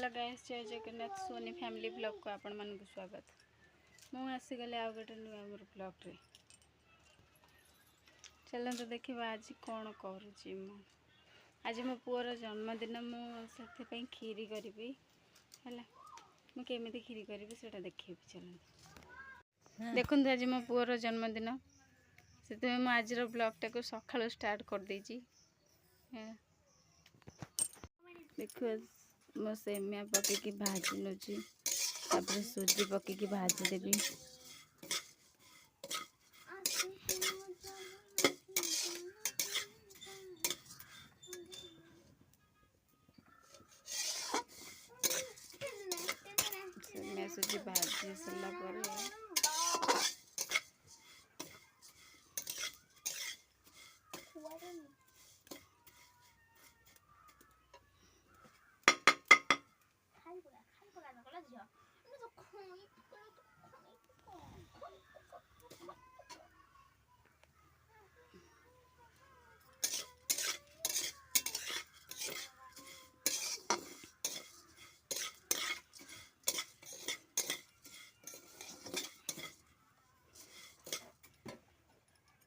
Hello guys, जय Jagannath Soni family blog को आपण मन स्वागत। मु आसीगली आ गोटे नुआ मोर ब्लॉग रे। चलते देखा आज कौन करुँची। आज मो पुअर जन्मदिन, मुझे खीरी करी है मुझे खीरी करी से देखी। चलते देखते आज मो पुअर जन्मदिन से आज ब्लॉग टाक सका स्टार्ट कर देची। देखो मो सेमिया पकईकी भाजी नौची, तापर सूजी पकईकी भाजी देवी। सेमिया सूजी भाजी सरला पर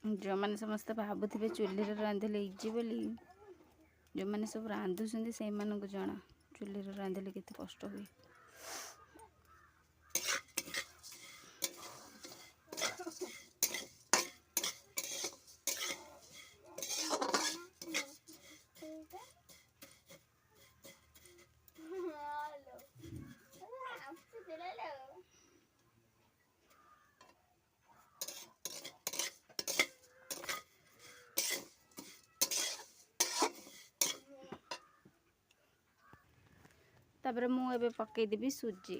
जो मैंने समस्त भावुवे चूल्ही रांधिले इजी बोली, जो मैंने सब रांधुंट से जना चूल्ही रांधिले केते कष्ट हुए। तापर मुझे पकईदेवी सूजी।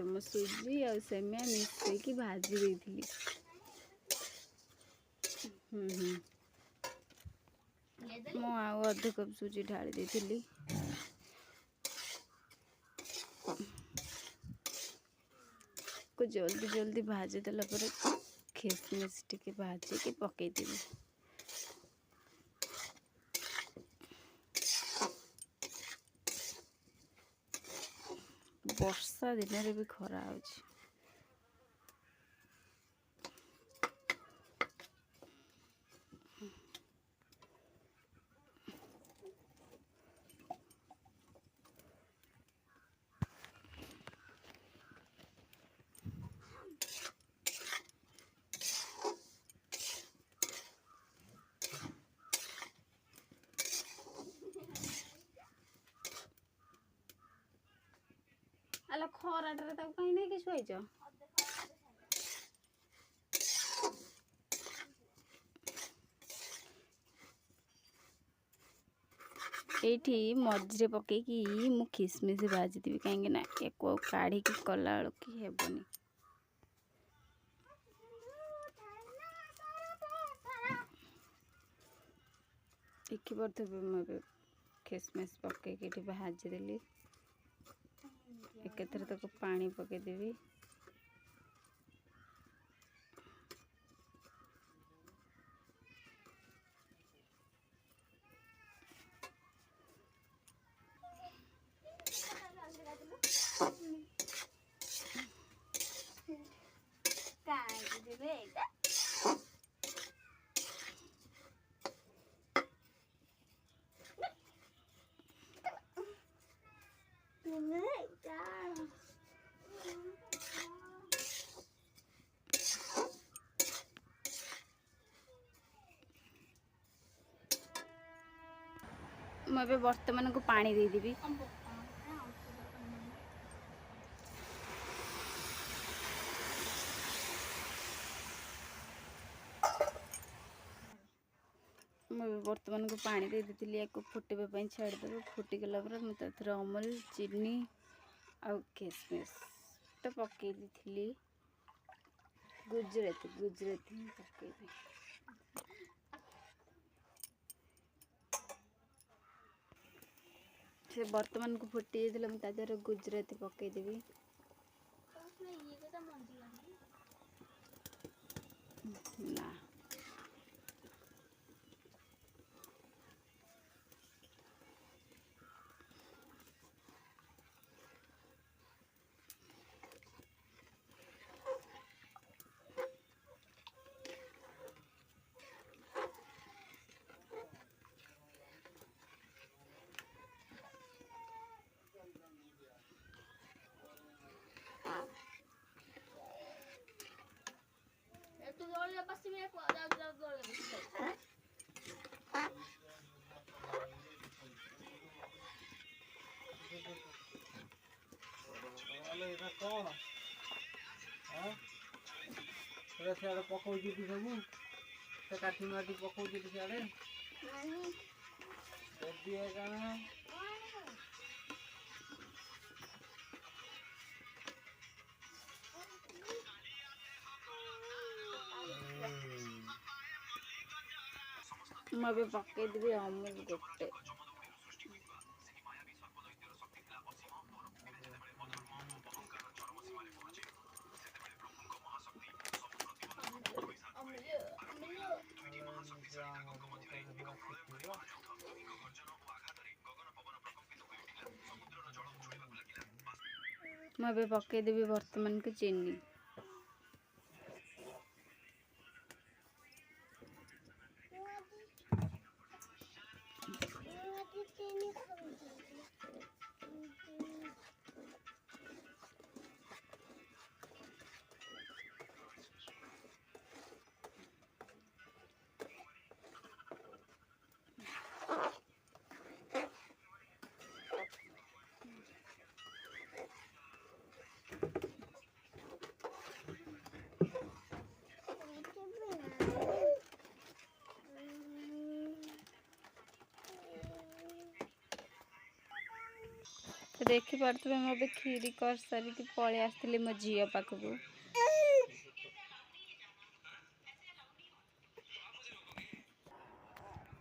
मो सूजी और सेमिया मिसई भाजी देती। मु अध कप सूजी ढाली देती। को जल्दी जल्दी भाजी देला पर खिसमिस टिके भाजी के पकईदेवी। वर्षा दिन भी खरा हो। अल खराटे कहीं नहीं कि शुच ये मझे पकईकी मु खिसमिस भाजी देवी, कहीं या काढ़ी कला कि हेबनी। देखी पारे मुझे खिसमिस पकईकी भाजी देली। एक तक पानी पकईदेवी। मुझे बर्तमान को पानी देदेवी। मुझे बर्तमान को पानी दे दी या फुटापी छाड़देव। फुटिगला मुझे अमूल चीनी आ खिसमिस तो पकई दी। गुजराती गुजराती पकईदी। से बर्तमान को फुटी मुझे गुजराती पकईदेवी। ना सियाड़े पकौची सब से काठी माटी पकौची सियाड़े मैं पकईदेवी अमूल गोटे मैं पकईदेवी वर्तमान को चीनी तो देखी पारे मुझे खीरी कर सारिकी पलि आसती मो झील पाखक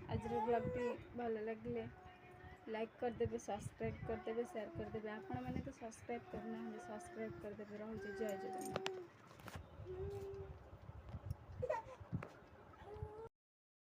आज ब्लॉगटी भल लगे लाइक करदे सब्सक्राइब करदे शेयर करदे आपण मैंने तो सब्सक्राइब करना सब्सक्राइब करदे। रही जय जगन्नाथ।